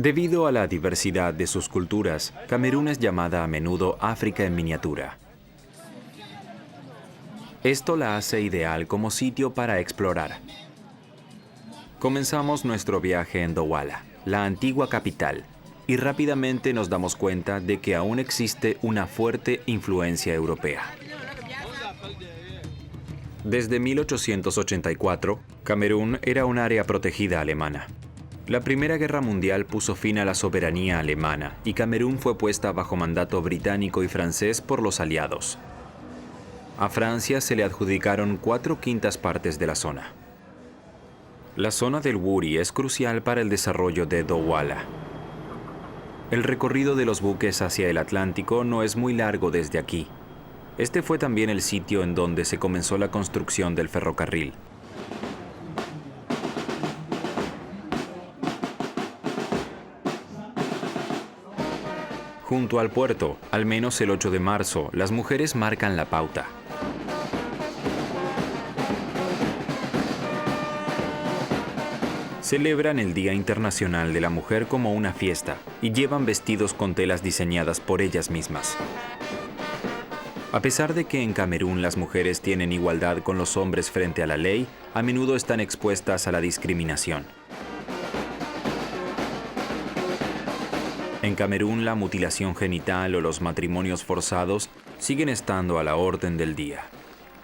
Debido a la diversidad de sus culturas, Camerún es llamada a menudo África en miniatura. Esto la hace ideal como sitio para explorar. Comenzamos nuestro viaje en Douala, la antigua capital, y rápidamente nos damos cuenta de que aún existe una fuerte influencia europea. Desde 1884, Camerún era un área protegida alemana. La Primera Guerra Mundial puso fin a la soberanía alemana y Camerún fue puesta bajo mandato británico y francés por los aliados. A Francia se le adjudicaron 4/5 partes de la zona. La zona del Wuri es crucial para el desarrollo de Douala. El recorrido de los buques hacia el Atlántico no es muy largo desde aquí. Este fue también el sitio en donde se comenzó la construcción del ferrocarril. Junto al puerto, al menos el 8 de marzo, las mujeres marcan la pauta. Celebran el Día Internacional de la Mujer como una fiesta y llevan vestidos con telas diseñadas por ellas mismas. A pesar de que en Camerún las mujeres tienen igualdad con los hombres frente a la ley, a menudo están expuestas a la discriminación. En Camerún, la mutilación genital o los matrimonios forzados siguen estando a la orden del día.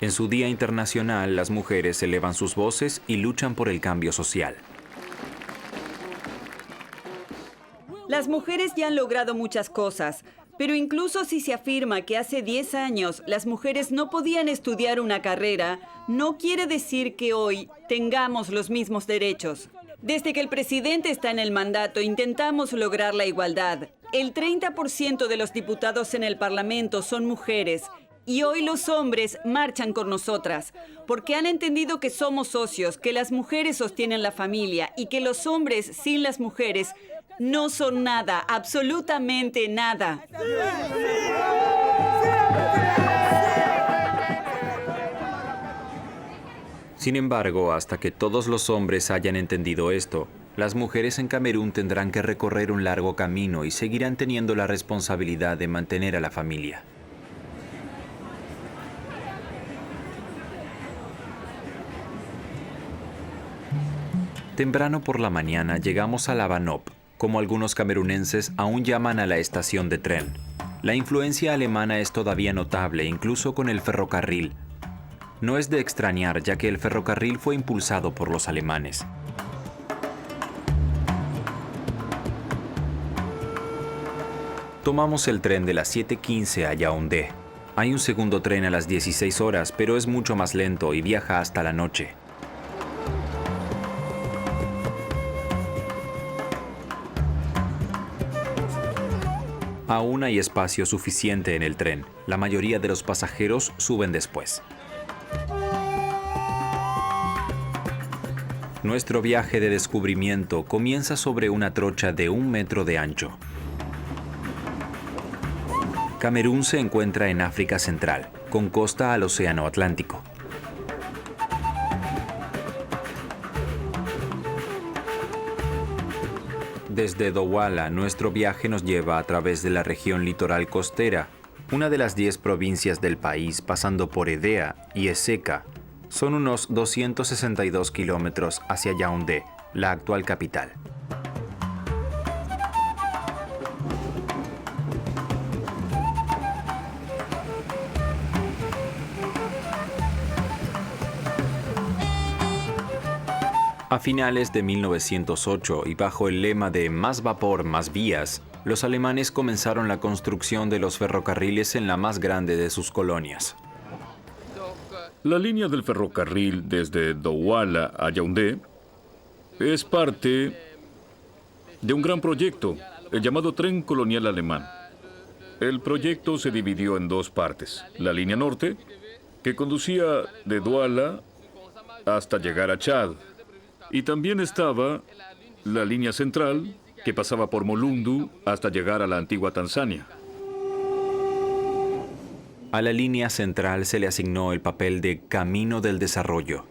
En su Día Internacional, las mujeres elevan sus voces y luchan por el cambio social. Las mujeres ya han logrado muchas cosas, pero incluso si se afirma que hace 10 años las mujeres no podían estudiar una carrera, no quiere decir que hoy tengamos los mismos derechos. Desde que el presidente está en el mandato, intentamos lograr la igualdad. El 30% de los diputados en el Parlamento son mujeres y hoy los hombres marchan con nosotras, porque han entendido que somos socios, que las mujeres sostienen la familia y que los hombres sin las mujeres no son nada, absolutamente nada. Sin embargo, hasta que todos los hombres hayan entendido esto, las mujeres en Camerún tendrán que recorrer un largo camino y seguirán teniendo la responsabilidad de mantener a la familia. Temprano por la mañana llegamos a Labanop, como algunos camerunenses aún llaman a la estación de tren. La influencia alemana es todavía notable, incluso con el ferrocarril. No es de extrañar, ya que el ferrocarril fue impulsado por los alemanes. Tomamos el tren de las 7:15 a Yaoundé. Hay un segundo tren a las 16 horas, pero es mucho más lento y viaja hasta la noche. Aún hay espacio suficiente en el tren. La mayoría de los pasajeros suben después. Nuestro viaje de descubrimiento comienza sobre una trocha de 1 metro de ancho. Camerún se encuentra en África Central, con costa al Océano Atlántico. Desde Douala, nuestro viaje nos lleva a través de la región litoral costera, una de las 10 provincias del país, pasando por Edea y Ezeka. Son unos 262 kilómetros hacia Yaoundé, la actual capital. A finales de 1908 y bajo el lema de más vapor, más vías, los alemanes comenzaron la construcción de los ferrocarriles en la más grande de sus colonias. La línea del ferrocarril desde Douala a Yaoundé es parte de un gran proyecto, el llamado Tren Colonial Alemán. El proyecto se dividió en 2 partes. La línea norte, que conducía de Douala hasta llegar a Chad. Y también estaba la línea central, que pasaba por Molundu hasta llegar a la antigua Tanzania. A la línea central se le asignó el papel de Camino del Desarrollo.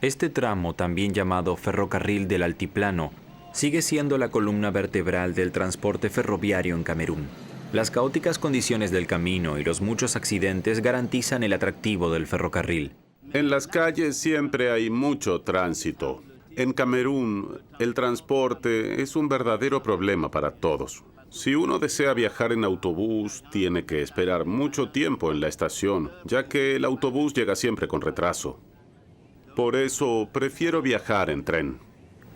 Este tramo, también llamado Ferrocarril del Altiplano, sigue siendo la columna vertebral del transporte ferroviario en Camerún. Las caóticas condiciones del camino y los muchos accidentes garantizan el atractivo del ferrocarril. En las calles siempre hay mucho tránsito. En Camerún, el transporte es un verdadero problema para todos. Si uno desea viajar en autobús, tiene que esperar mucho tiempo en la estación, ya que el autobús llega siempre con retraso. Por eso, prefiero viajar en tren.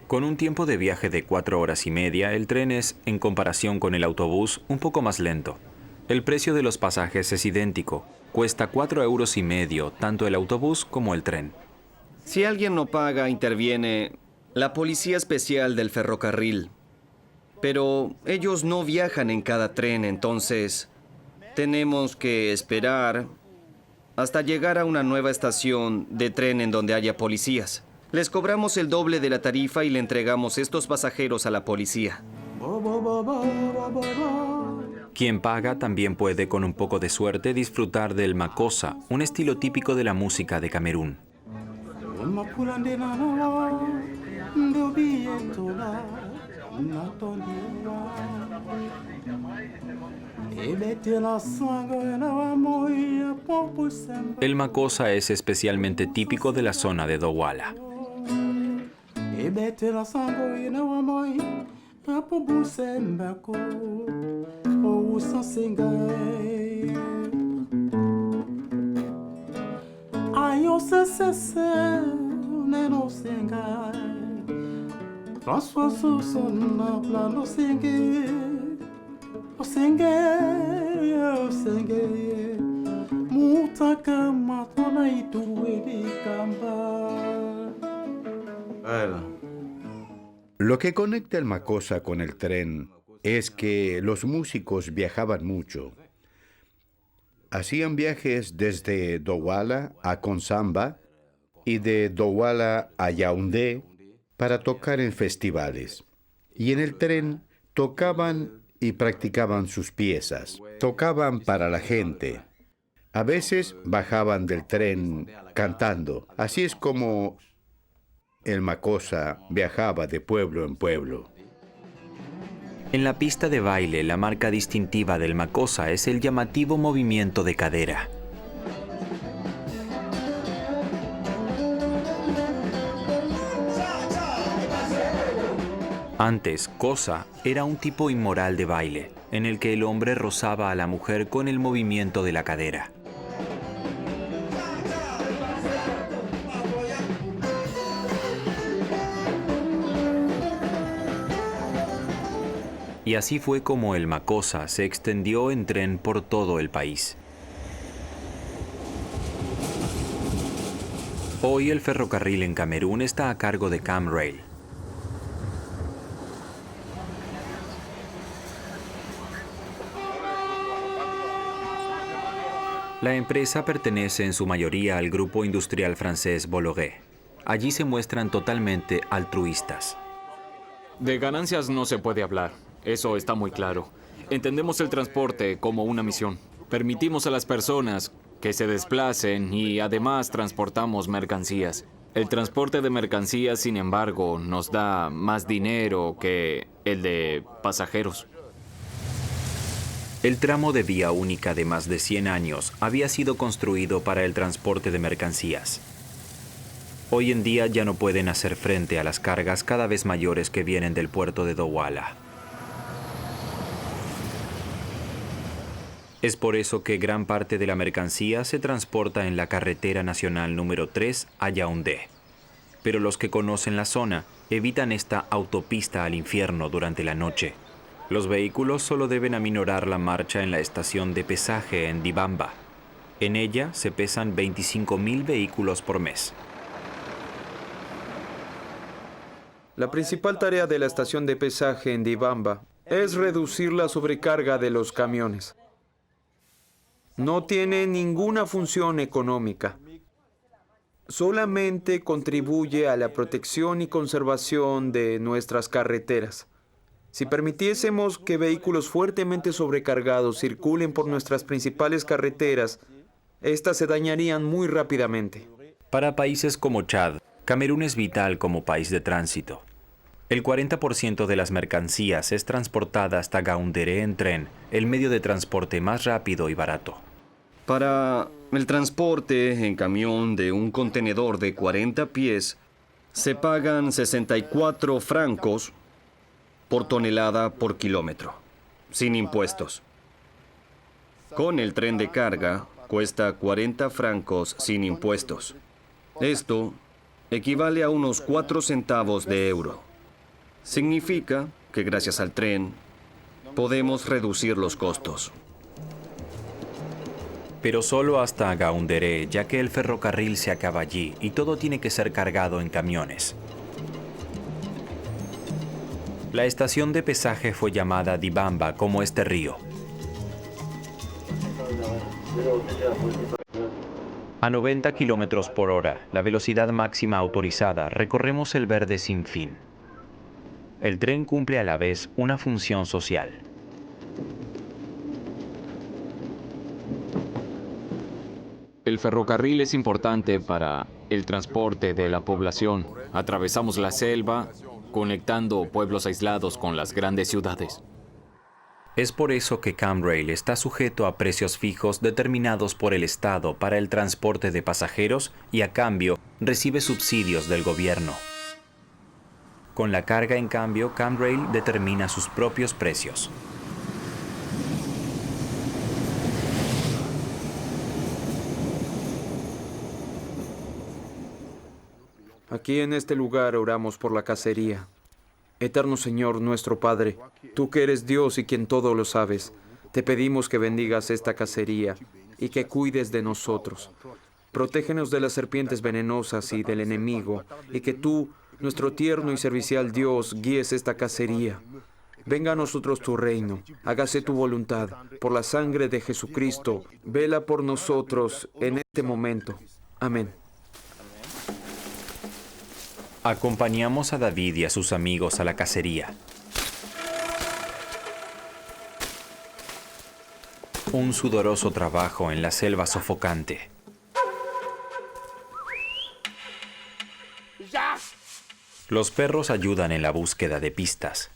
Con un tiempo de viaje de 4 horas y media, el tren es, en comparación con el autobús, un poco más lento. El precio de los pasajes es idéntico. Cuesta 4,5 € tanto el autobús como el tren. Si alguien no paga, interviene la policía especial del ferrocarril. Pero ellos no viajan en cada tren, entonces tenemos que esperar hasta llegar a una nueva estación de tren en donde haya policías. Les cobramos el doble de la tarifa y le entregamos estos pasajeros a la policía. Quien paga también puede, con un poco de suerte, disfrutar del makossa, un estilo típico de la música de Camerún. El makossa es especialmente típico de la zona de Douala. Lo que conecta el makossa con el tren es que los músicos viajaban mucho. Hacían viajes desde Douala a Konsamba y de Douala a Yaoundé para tocar en festivales. Y en el tren tocaban y practicaban sus piezas. Tocaban para la gente. A veces bajaban del tren cantando. Así es como el makossa viajaba de pueblo en pueblo. En la pista de baile, la marca distintiva del makossa es el llamativo movimiento de cadera. Antes, kossa era un tipo inmoral de baile, en el que el hombre rozaba a la mujer con el movimiento de la cadera. Y así fue como el makossa se extendió en tren por todo el país. Hoy el ferrocarril en Camerún está a cargo de Camrail. La empresa pertenece en su mayoría al grupo industrial francés Bolloré. Allí se muestran totalmente altruistas. De ganancias no se puede hablar. Eso está muy claro. Entendemos el transporte como una misión. Permitimos a las personas que se desplacen y además transportamos mercancías. El transporte de mercancías, sin embargo, nos da más dinero que el de pasajeros. El tramo de vía única de más de 100 años había sido construido para el transporte de mercancías. Hoy en día ya no pueden hacer frente a las cargas cada vez mayores que vienen del puerto de Douala. Es por eso que gran parte de la mercancía se transporta en la carretera nacional número 3 a Yaoundé. Pero los que conocen la zona evitan esta autopista al infierno durante la noche. Los vehículos solo deben aminorar la marcha en la estación de pesaje en Dibamba. En ella se pesan 25.000 vehículos por mes. La principal tarea de la estación de pesaje en Dibamba es reducir la sobrecarga de los camiones. No tiene ninguna función económica. Solamente contribuye a la protección y conservación de nuestras carreteras. Si permitiésemos que vehículos fuertemente sobrecargados circulen por nuestras principales carreteras, estas se dañarían muy rápidamente. Para países como Chad, Camerún es vital como país de tránsito. El 40% de las mercancías es transportada hasta Gaoundéré en tren, el medio de transporte más rápido y barato. Para el transporte en camión de un contenedor de 40 pies, se pagan 64 francos por tonelada por kilómetro, sin impuestos. Con el tren de carga, cuesta 40 francos sin impuestos. Esto equivale a unos 4 centavos de euro. Significa que gracias al tren podemos reducir los costos. Pero solo hasta Gaoundéré, ya que el ferrocarril se acaba allí y todo tiene que ser cargado en camiones. La estación de pesaje fue llamada Dibamba, como este río. A 90 kilómetros por hora, la velocidad máxima autorizada, recorremos el verde sin fin. El tren cumple a la vez una función social. El ferrocarril es importante para el transporte de la población. Atravesamos la selva, conectando pueblos aislados con las grandes ciudades. Es por eso que Camrail está sujeto a precios fijos determinados por el Estado para el transporte de pasajeros y a cambio recibe subsidios del gobierno. Con la carga, en cambio, Camrail determina sus propios precios. Aquí en este lugar oramos por la cacería. Eterno Señor, nuestro Padre, tú que eres Dios y quien todo lo sabes, te pedimos que bendigas esta cacería y que cuides de nosotros. Protégenos de las serpientes venenosas y del enemigo, y que tú, nuestro tierno y servicial Dios, guíes esta cacería. Venga a nosotros tu reino, hágase tu voluntad. Por la sangre de Jesucristo, vela por nosotros en este momento. Amén. Acompañamos a David y a sus amigos a la cacería. Un sudoroso trabajo en la selva sofocante. Los perros ayudan en la búsqueda de pistas.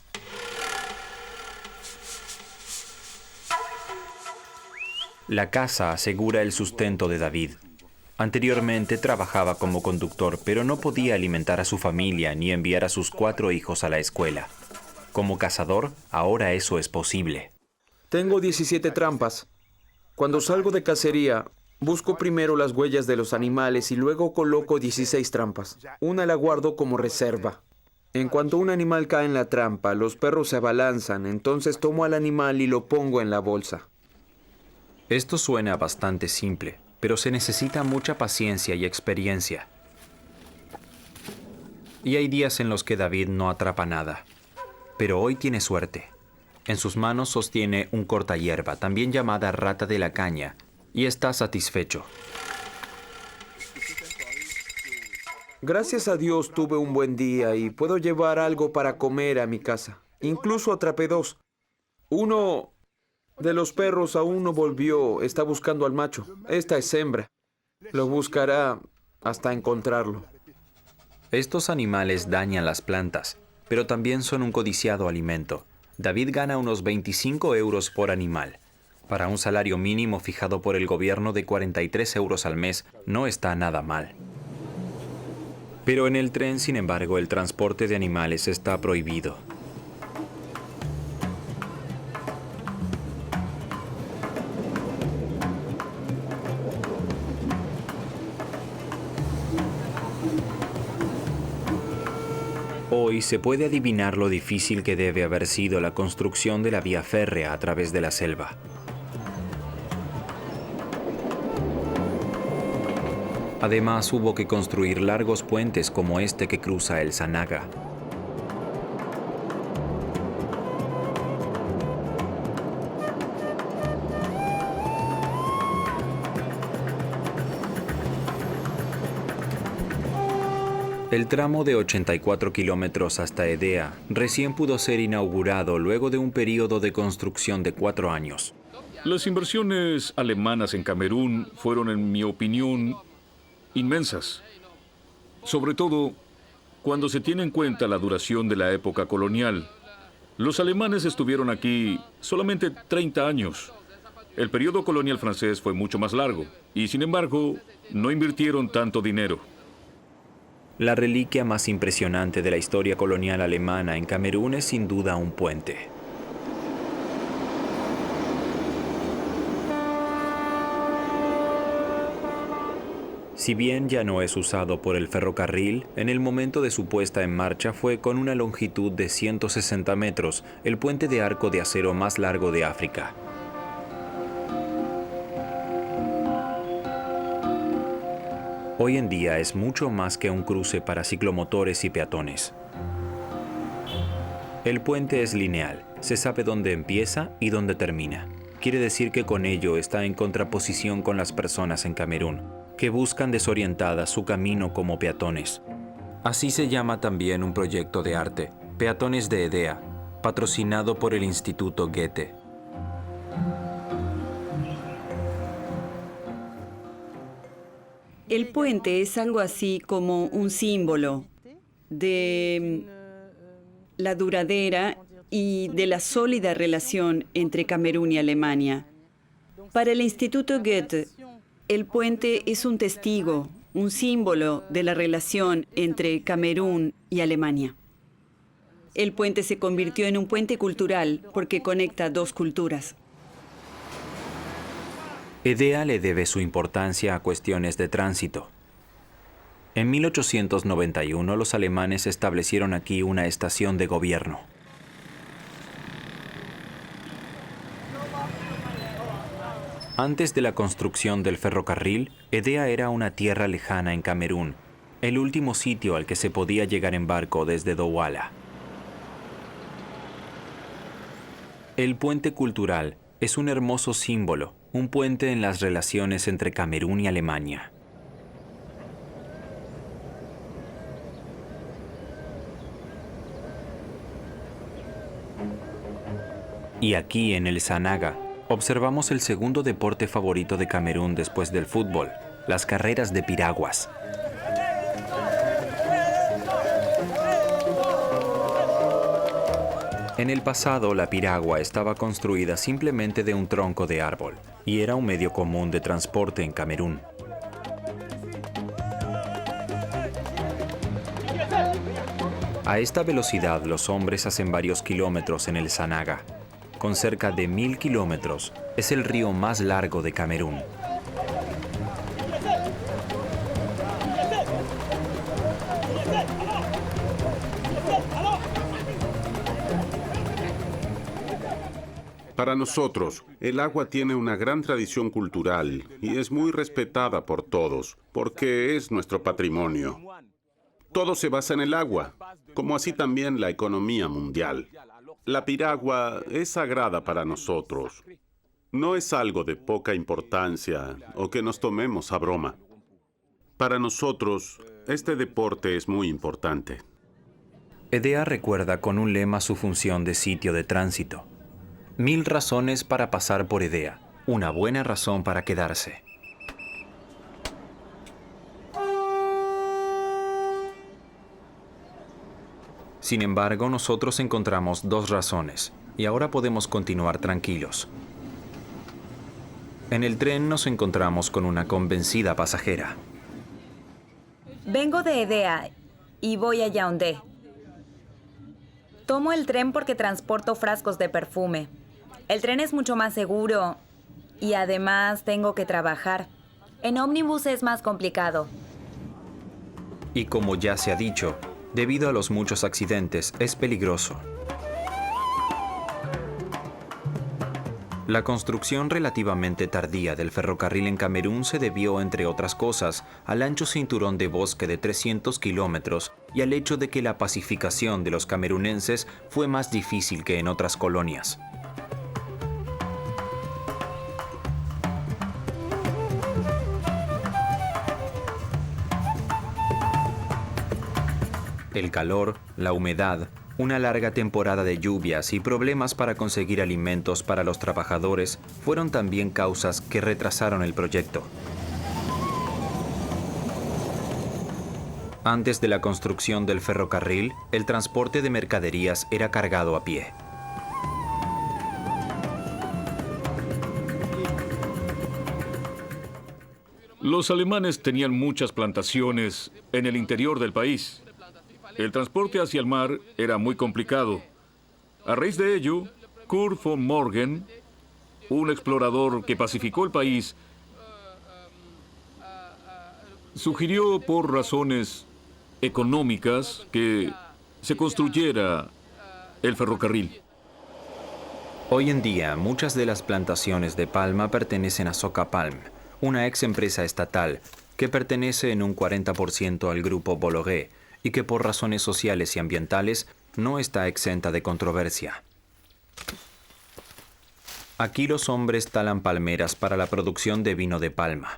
La caza asegura el sustento de David. Anteriormente trabajaba como conductor, pero no podía alimentar a su familia ni enviar a sus 4 hijos a la escuela. Como cazador, ahora eso es posible. Tengo 17 trampas. Cuando salgo de cacería, busco primero las huellas de los animales y luego coloco 16 trampas. Una la guardo como reserva. En cuanto un animal cae en la trampa, los perros se abalanzan, entonces tomo al animal y lo pongo en la bolsa. Esto suena bastante simple, pero se necesita mucha paciencia y experiencia. Y hay días en los que David no atrapa nada. Pero hoy tiene suerte. En sus manos sostiene un cortahierba, también llamada rata de la caña, y está satisfecho. Gracias a Dios tuve un buen día y puedo llevar algo para comer a mi casa. Incluso atrapé 2. Uno de los perros aún no volvió, está buscando al macho. Esta es hembra. Lo buscará hasta encontrarlo. Estos animales dañan las plantas, pero también son un codiciado alimento. David gana unos 25 euros por animal. Para un salario mínimo fijado por el gobierno de 43 euros al mes, no está nada mal. Pero en el tren, sin embargo, el transporte de animales está prohibido. Hoy se puede adivinar lo difícil que debe haber sido la construcción de la vía férrea a través de la selva. Además, hubo que construir largos puentes como este que cruza el Sanaga. El tramo de 84 kilómetros hasta Edea recién pudo ser inaugurado luego de un periodo de construcción de 4 años. Las inversiones alemanas en Camerún fueron, en mi opinión, inmensas. sobre todo cuando se tiene en cuenta la duración de la época colonial. Los alemanes estuvieron aquí solamente 30 años. El periodo colonial francés fue mucho más largo y, sin embargo, no invirtieron tanto dinero. La reliquia más impresionante de la historia colonial alemana en Camerún es sin duda un puente. Si bien ya no es usado por el ferrocarril, en el momento de su puesta en marcha fue con una longitud de 160 metros, el puente de arco de acero más largo de África. Hoy en día es mucho más que un cruce para ciclomotores y peatones. El puente es lineal, se sabe dónde empieza y dónde termina. Quiere decir que con ello está en contraposición con las personas en Camerún, que buscan desorientadas su camino como peatones. Así se llama también un proyecto de arte, Peatones de Edea, patrocinado por el Instituto Goethe. El puente es algo así como un símbolo de la duradera y de la sólida relación entre Camerún y Alemania. Para el Instituto Goethe, el puente es un testigo, un símbolo de la relación entre Camerún y Alemania. El puente se convirtió en un puente cultural porque conecta dos culturas. Edea le debe su importancia a cuestiones de tránsito. En 1891 los alemanes establecieron aquí una estación de gobierno. Antes de la construcción del ferrocarril, Edea era una tierra lejana en Camerún, el último sitio al que se podía llegar en barco desde Douala. El puente cultural es un hermoso símbolo, un puente en las relaciones entre Camerún y Alemania. Y aquí en el Sanaga, observamos el segundo deporte favorito de Camerún después del fútbol, las carreras de piraguas. En el pasado, la piragua estaba construida simplemente de un tronco de árbol y era un medio común de transporte en Camerún. A esta velocidad, los hombres hacen varios kilómetros en el Sanaga. Con cerca de 1000 kilómetros, es el río más largo de Camerún. Para nosotros, el agua tiene una gran tradición cultural y es muy respetada por todos, porque es nuestro patrimonio. Todo se basa en el agua, como así también la economía mundial. La piragua es sagrada para nosotros. No es algo de poca importancia o que nos tomemos a broma. Para nosotros, este deporte es muy importante. Edea recuerda con un lema su función de sitio de tránsito. 1000 razones para pasar por Edea, una buena razón para quedarse. Sin embargo, nosotros encontramos 2 razones, y ahora podemos continuar tranquilos. En el tren nos encontramos con una convencida pasajera. Vengo de Edea y voy a Yaoundé. Tomo el tren porque transporto frascos de perfume. El tren es mucho más seguro y además tengo que trabajar. En ómnibus es más complicado. Y como ya se ha dicho, debido a los muchos accidentes, es peligroso. La construcción relativamente tardía del ferrocarril en Camerún se debió, entre otras cosas, al ancho cinturón de bosque de 300 kilómetros y al hecho de que la pacificación de los camerunenses fue más difícil que en otras colonias. El calor, la humedad, una larga temporada de lluvias y problemas para conseguir alimentos para los trabajadores fueron también causas que retrasaron el proyecto. Antes de la construcción del ferrocarril, el transporte de mercaderías era cargado a pie. Los alemanes tenían muchas plantaciones en el interior del país. El transporte hacia el mar era muy complicado. A raíz de ello, Kurt von Morgen, un explorador que pacificó el país, sugirió por razones económicas que se construyera el ferrocarril. Hoy en día, muchas de las plantaciones de palma pertenecen a Socapalm, una ex empresa estatal que pertenece en un 40% al grupo Bolloré y que por razones sociales y ambientales no está exenta de controversia. Aquí los hombres talan palmeras para la producción de vino de palma.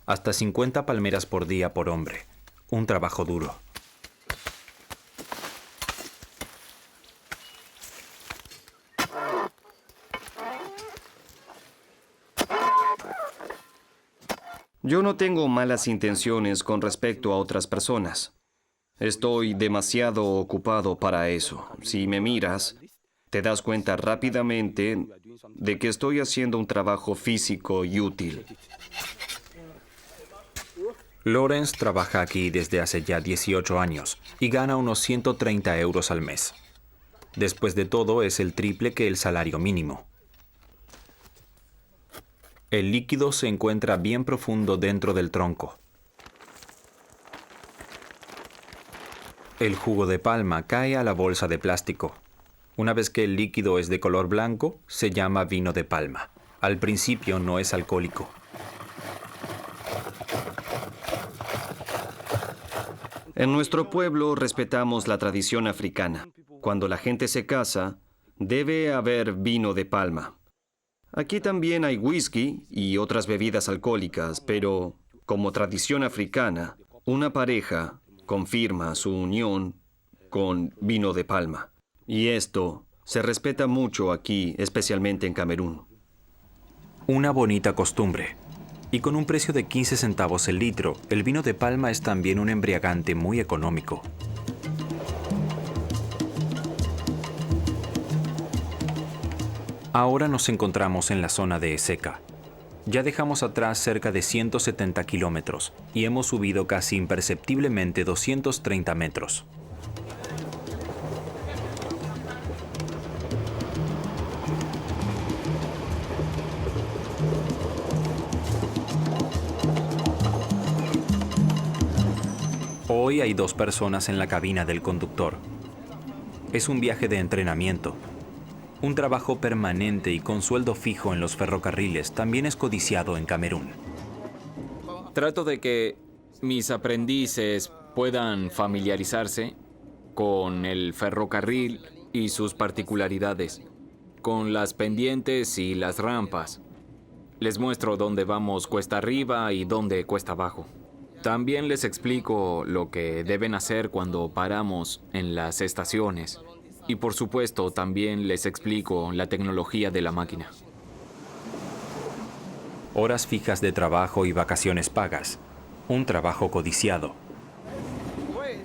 Hasta 50 palmeras por día por hombre. Un trabajo duro. Yo no tengo malas intenciones con respecto a otras personas. Estoy demasiado ocupado para eso. Si me miras, te das cuenta rápidamente de que estoy haciendo un trabajo físico y útil. Lawrence trabaja aquí desde hace ya 18 años y gana unos 130 euros al mes. Después de todo, es el triple que el salario mínimo. El líquido se encuentra bien profundo dentro del tronco. El jugo de palma cae a la bolsa de plástico. Una vez que el líquido es de color blanco, se llama vino de palma. Al principio no es alcohólico. En nuestro pueblo respetamos la tradición africana. Cuando la gente se casa, debe haber vino de palma. Aquí también hay whisky y otras bebidas alcohólicas, pero como tradición africana, una pareja confirma su unión con vino de palma. Y esto se respeta mucho aquí, especialmente en Camerún. Una bonita costumbre. Y con un precio de 15 centavos el litro, el vino de palma es también un embriagante muy económico. Ahora nos encontramos en la zona de Ezeka. Ya dejamos atrás cerca de 170 kilómetros y hemos subido casi imperceptiblemente 230 metros. Hoy hay 2 personas en la cabina del conductor. Es un viaje de entrenamiento. Un trabajo permanente y con sueldo fijo en los ferrocarriles también es codiciado en Camerún. Trato de que mis aprendices puedan familiarizarse con el ferrocarril y sus particularidades, con las pendientes y las rampas. Les muestro dónde vamos cuesta arriba y dónde cuesta abajo. También les explico lo que deben hacer cuando paramos en las estaciones. Y por supuesto, también les explico la tecnología de la máquina. Horas fijas de trabajo y vacaciones pagas. Un trabajo codiciado.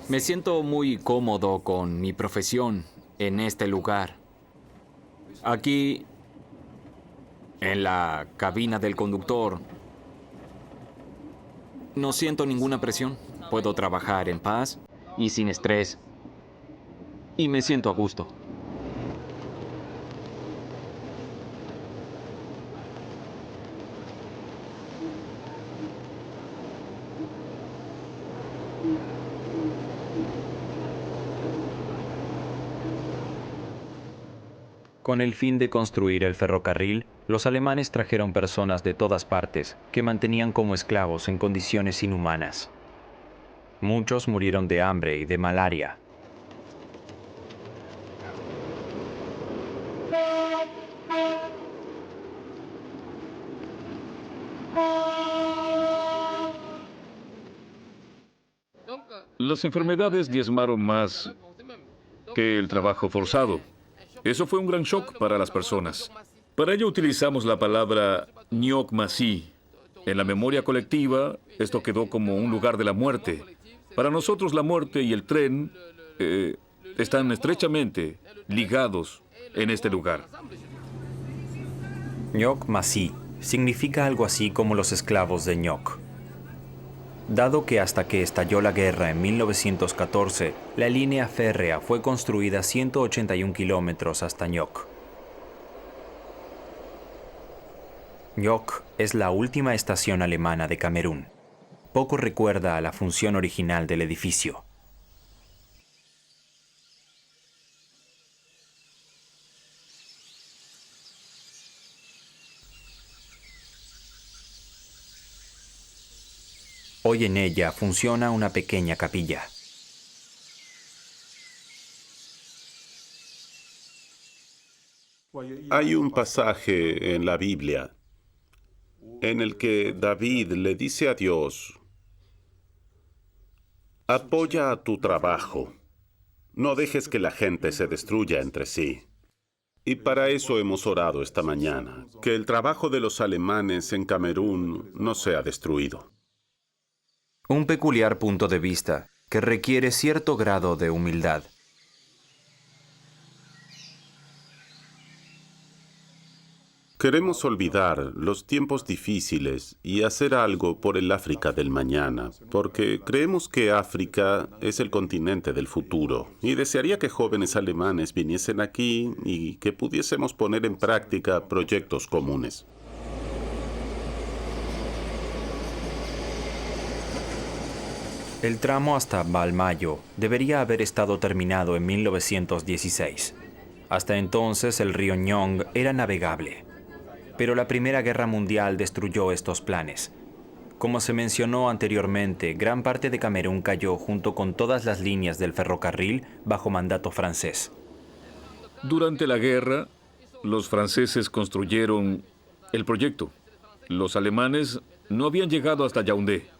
Me siento muy cómodo con mi profesión en este lugar. Aquí, en la cabina del conductor, no siento ninguna presión. Puedo trabajar en paz y sin estrés. Y me siento a gusto. Con el fin de construir el ferrocarril, los alemanes trajeron personas de todas partes que mantenían como esclavos en condiciones inhumanas. Muchos murieron de hambre y de malaria. Las enfermedades diezmaron más que el trabajo forzado. Eso fue un gran shock para las personas. Para ello utilizamos la palabra Nyok Masi. En la memoria colectiva, esto quedó como un lugar de la muerte. Para nosotros la muerte y el tren están estrechamente ligados en este lugar. Ñoc Masi significa algo así como los esclavos de Ñoc. Dado que hasta que estalló la guerra en 1914, la línea férrea fue construida 181 kilómetros hasta Ñoc. Ñoc es la última estación alemana de Camerún. Poco recuerda a la función original del edificio. Hoy en ella funciona una pequeña capilla. Hay un pasaje en la Biblia en el que David le dice a Dios: apoya a tu trabajo, no dejes que la gente se destruya entre sí. Y para eso hemos orado esta mañana, que el trabajo de los alemanes en Camerún no sea destruido. Un peculiar punto de vista que requiere cierto grado de humildad. Queremos olvidar los tiempos difíciles y hacer algo por el África del mañana, porque creemos que África es el continente del futuro y desearía que jóvenes alemanes viniesen aquí y que pudiésemos poner en práctica proyectos comunes. El tramo hasta Balmayo debería haber estado terminado en 1916. Hasta entonces el río Ñong era navegable. Pero la Primera Guerra Mundial destruyó estos planes. Como se mencionó anteriormente, gran parte de Camerún cayó junto con todas las líneas del ferrocarril bajo mandato francés. Durante la guerra, los franceses construyeron el proyecto. Los alemanes no habían llegado hasta Yaoundé.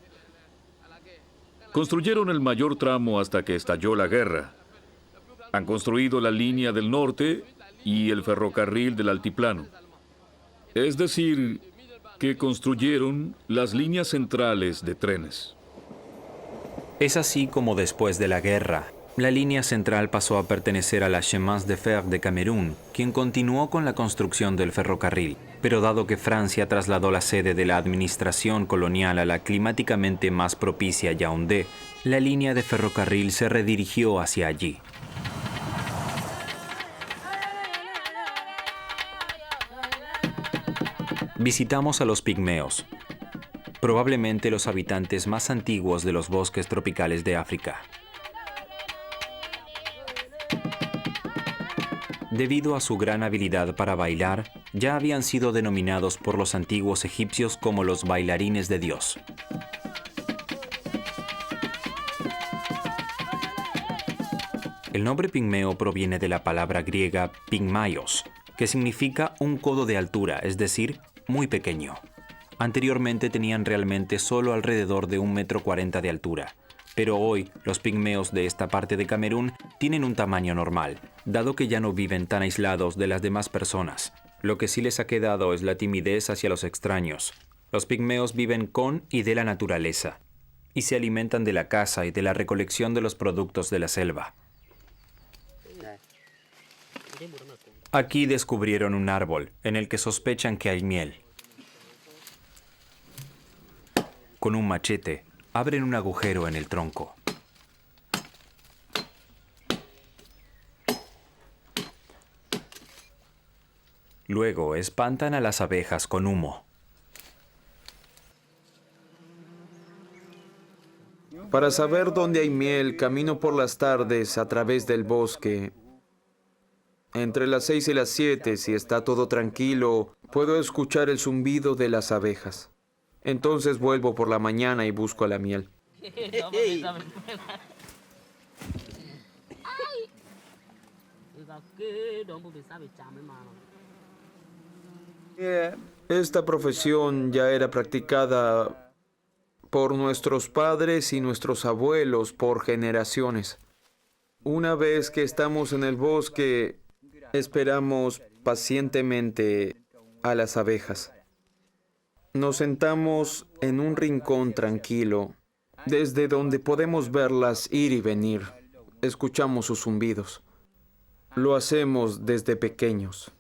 Construyeron el mayor tramo hasta que estalló la guerra. Han construido la línea del norte y el ferrocarril del altiplano. Es decir, que construyeron las líneas centrales de trenes. Es así como después de la guerra, la línea central pasó a pertenecer a la Chemins de Fer de Camerún, quien continuó con la construcción del ferrocarril. Pero dado que Francia trasladó la sede de la administración colonial a la climáticamente más propicia Yaoundé, la línea de ferrocarril se redirigió hacia allí. Visitamos a los pigmeos, probablemente los habitantes más antiguos de los bosques tropicales de África. Debido a su gran habilidad para bailar, ya habían sido denominados por los antiguos egipcios como los bailarines de Dios. El nombre pigmeo proviene de la palabra griega pigmaios, que significa un codo de altura, es decir, muy pequeño. Anteriormente tenían realmente solo alrededor de 1,40 m de altura, pero hoy los pigmeos de esta parte de Camerún tienen un tamaño normal, dado que ya no viven tan aislados de las demás personas. Lo que sí les ha quedado es la timidez hacia los extraños. Los pigmeos viven con y de la naturaleza, y se alimentan de la caza y de la recolección de los productos de la selva. Aquí descubrieron un árbol en el que sospechan que hay miel. Con un machete, abren un agujero en el tronco. Luego espantan a las abejas con humo. Para saber dónde hay miel, camino por las tardes a través del bosque. Entre las 6 y las 7, si está todo tranquilo, puedo escuchar el zumbido de las abejas. Entonces vuelvo por la mañana y busco la miel. Esta profesión ya era practicada por nuestros padres y nuestros abuelos por generaciones. Una vez que estamos en el bosque, esperamos pacientemente a las abejas. Nos sentamos en un rincón tranquilo Desde donde podemos verlas ir y venir, escuchamos sus zumbidos. Lo hacemos desde pequeños.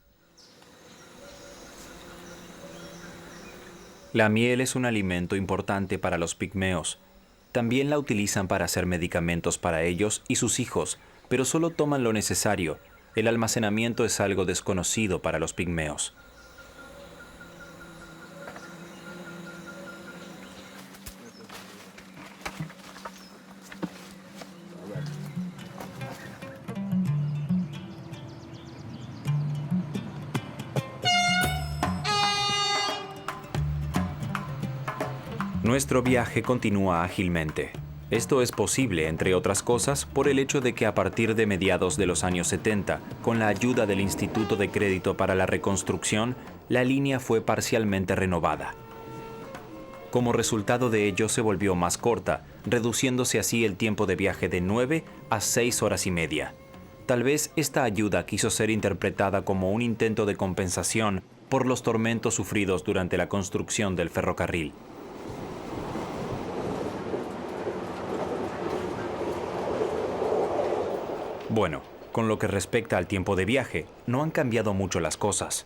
La miel es un alimento importante para los pigmeos. También la utilizan para hacer medicamentos para ellos y sus hijos, pero solo toman lo necesario. El almacenamiento es algo desconocido para los pigmeos. Nuestro viaje continúa ágilmente. Esto es posible, entre otras cosas, por el hecho de que a partir de mediados de los años 70, con la ayuda del Instituto de Crédito para la Reconstrucción, la línea fue parcialmente renovada. Como resultado de ello se volvió más corta, reduciéndose así el tiempo de viaje de 9 a 6 horas y media. Tal vez esta ayuda quiso ser interpretada como un intento de compensación por los tormentos sufridos durante la construcción del ferrocarril. Bueno, con lo que respecta al tiempo de viaje, no han cambiado mucho las cosas.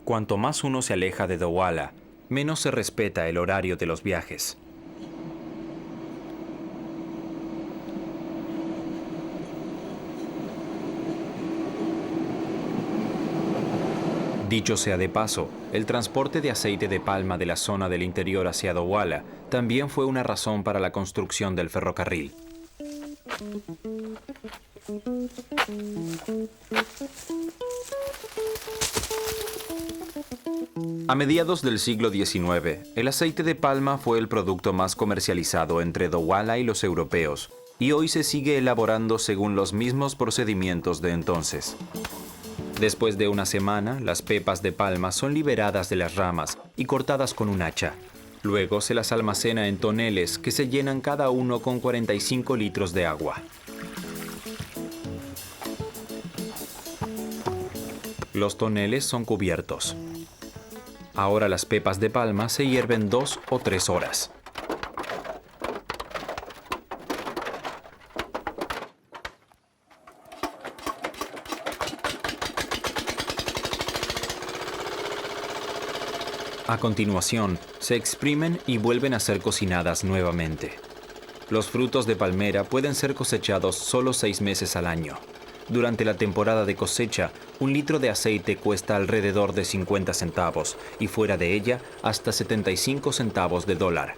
Cuanto más uno se aleja de Douala, menos se respeta el horario de los viajes. Dicho sea de paso, el transporte de aceite de palma de la zona del interior hacia Douala también fue una razón para la construcción del ferrocarril. A mediados del siglo XIX, el aceite de palma fue el producto más comercializado entre Douala y los europeos, y hoy se sigue elaborando según los mismos procedimientos de entonces. Después de una semana, las pepas de palma son liberadas de las ramas y cortadas con un hacha. Luego se las almacena en toneles que se llenan cada uno con 45 litros de agua. Los toneles son cubiertos. Ahora las pepas de palma se hierven 2 o 3 horas. A continuación, se exprimen y vuelven a ser cocinadas nuevamente. Los frutos de palmera pueden ser cosechados solo 6 meses al año. Durante la temporada de cosecha, un litro de aceite cuesta alrededor de 50 centavos y fuera de ella hasta 75 centavos de dólar.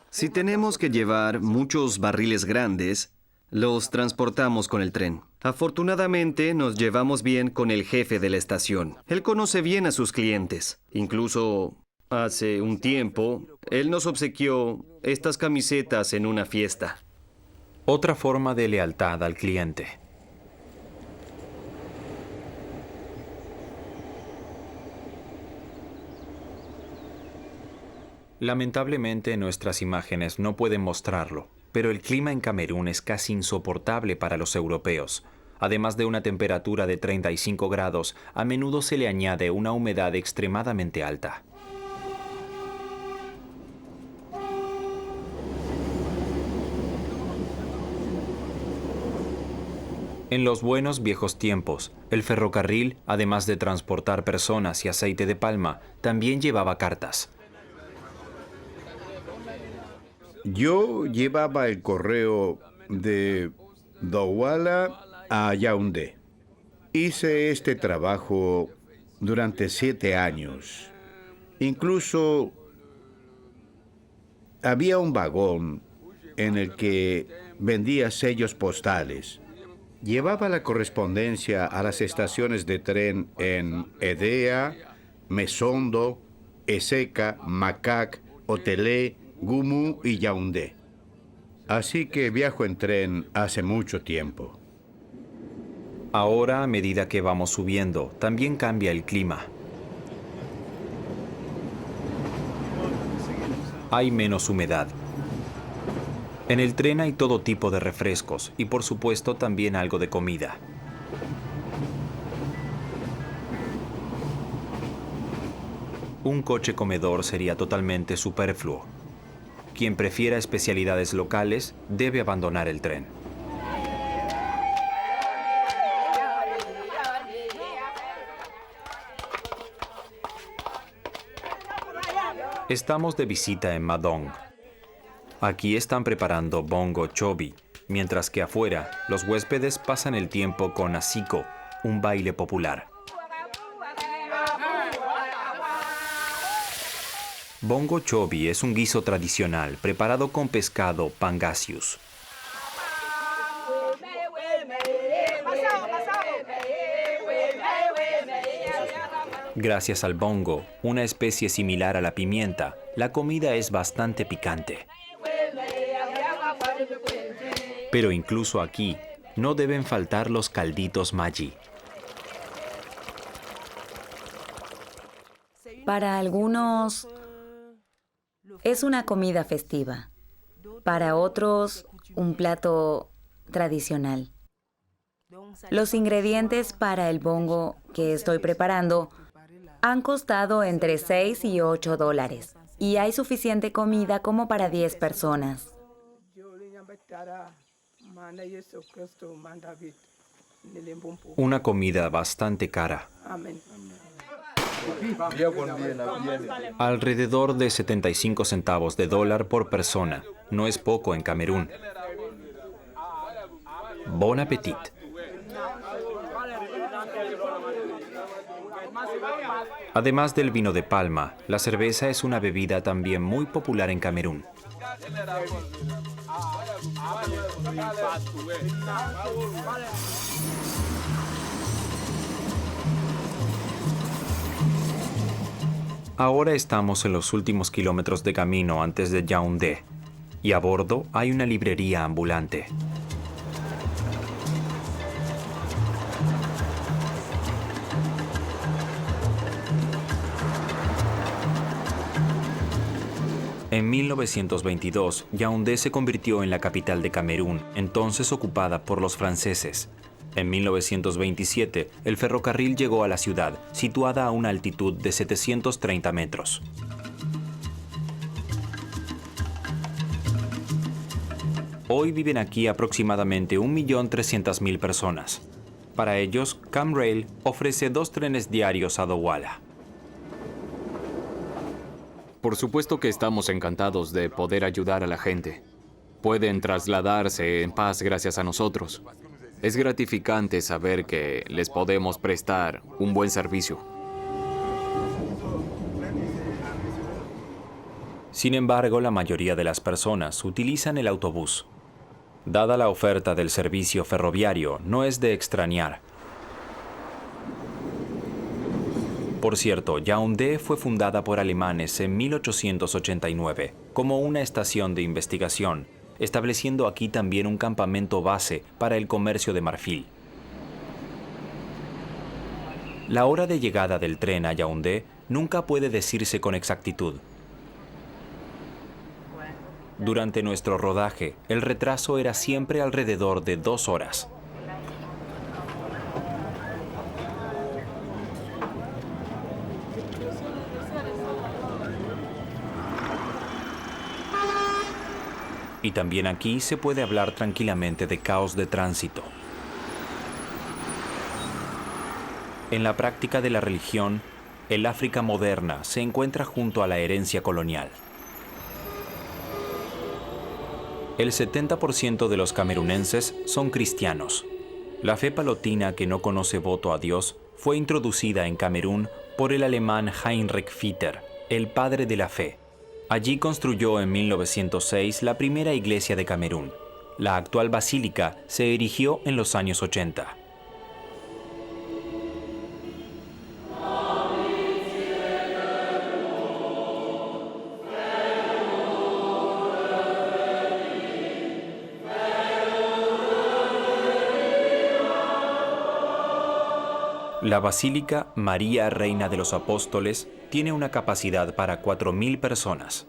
Si tenemos que llevar muchos barriles grandes, los transportamos con el tren. Afortunadamente, nos llevamos bien con el jefe de la estación. Él conoce bien a sus clientes. Incluso hace un tiempo, él nos obsequió estas camisetas en una fiesta. Otra forma de lealtad al cliente. Lamentablemente, nuestras imágenes no pueden mostrarlo, pero el clima en Camerún es casi insoportable para los europeos. Además de una temperatura de 35 grados, a menudo se le añade una humedad extremadamente alta. En los buenos viejos tiempos, el ferrocarril, además de transportar personas y aceite de palma, también llevaba cartas. Yo llevaba el correo de Douala a Yaoundé. Hice este trabajo durante 7 años. Incluso había un vagón en el que vendía sellos postales. Llevaba la correspondencia a las estaciones de tren en Edea, Mesondo, Ezeka, Macac, Otelé, Gumu y Yaoundé. Así que viajo en tren hace mucho tiempo. Ahora, a medida que vamos subiendo, también cambia el clima. Hay menos humedad. En el tren hay todo tipo de refrescos y, por supuesto, también algo de comida. un coche comedor sería totalmente superfluo. Quien prefiera especialidades locales debe abandonar el tren. Estamos de visita en Madong. Aquí están preparando bongo chobi, mientras que afuera los huéspedes pasan el tiempo con asiko, un baile popular. Bongo chobi es un guiso tradicional preparado con pescado pangasius. Gracias al bongo, una especie similar a la pimienta, la comida es bastante picante. Pero incluso aquí, no deben faltar los calditos maji. Para algunos es una comida festiva. Para otros, un plato tradicional. Los ingredientes para el bongo que estoy preparando han costado entre 6 y 8 dólares. Y hay suficiente comida como para 10 personas. Una comida bastante cara. Alrededor de 75 centavos de dólar por persona. No es poco en Camerún. Bon appetit. Además del vino de palma, la cerveza es una bebida también muy popular en Camerún. Ahora estamos en los últimos kilómetros de camino antes de Yaoundé, y a bordo hay una librería ambulante. En 1922, Yaoundé se convirtió en la capital de Camerún, entonces ocupada por los franceses. En 1927, el ferrocarril llegó a la ciudad, situada a una altitud de 730 metros. Hoy viven aquí aproximadamente 1.300.000 personas. Para ellos, Camrail ofrece 2 trenes diarios a Douala. Por supuesto que estamos encantados de poder ayudar a la gente. Pueden trasladarse en paz gracias a nosotros. Es gratificante saber que les podemos prestar un buen servicio. Sin embargo, la mayoría de las personas utilizan el autobús. Dada la oferta del servicio ferroviario, no es de extrañar. Por cierto, Yaoundé fue fundada por alemanes en 1889 como una estación de investigación, estableciendo aquí también un campamento base para el comercio de marfil. La hora de llegada del tren a Yaoundé nunca puede decirse con exactitud. Durante nuestro rodaje, el retraso era siempre alrededor de 2 horas. Y también aquí se puede hablar tranquilamente de caos de tránsito. En la práctica de la religión, el África moderna se encuentra junto a la herencia colonial. El 70% de los camerunenses son cristianos. La fe palotina que no conoce voto a Dios fue introducida en Camerún por el alemán Heinrich Fitter, el padre de la fe. Allí construyó en 1906 la primera iglesia de Camerún. La actual basílica se erigió en los años 80. La Basílica María Reina de los Apóstoles tiene una capacidad para 4.000 personas.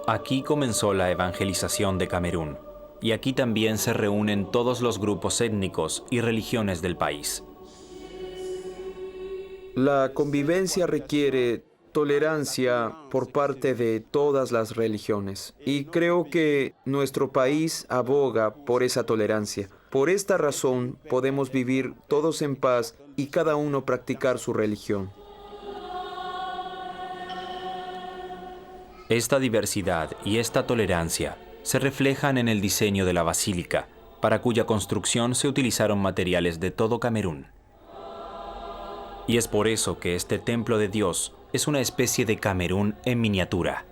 Aquí comenzó la evangelización de Camerún, y aquí también se reúnen todos los grupos étnicos y religiones del país. La convivencia requiere tolerancia por parte de todas las religiones. Y creo que nuestro país aboga por esa tolerancia. Por esta razón podemos vivir todos en paz y cada uno practicar su religión. Esta diversidad y esta tolerancia se reflejan en el diseño de la basílica, para cuya construcción se utilizaron materiales de todo Camerún. Y es por eso que este templo de Dios es una especie de Camerún en miniatura.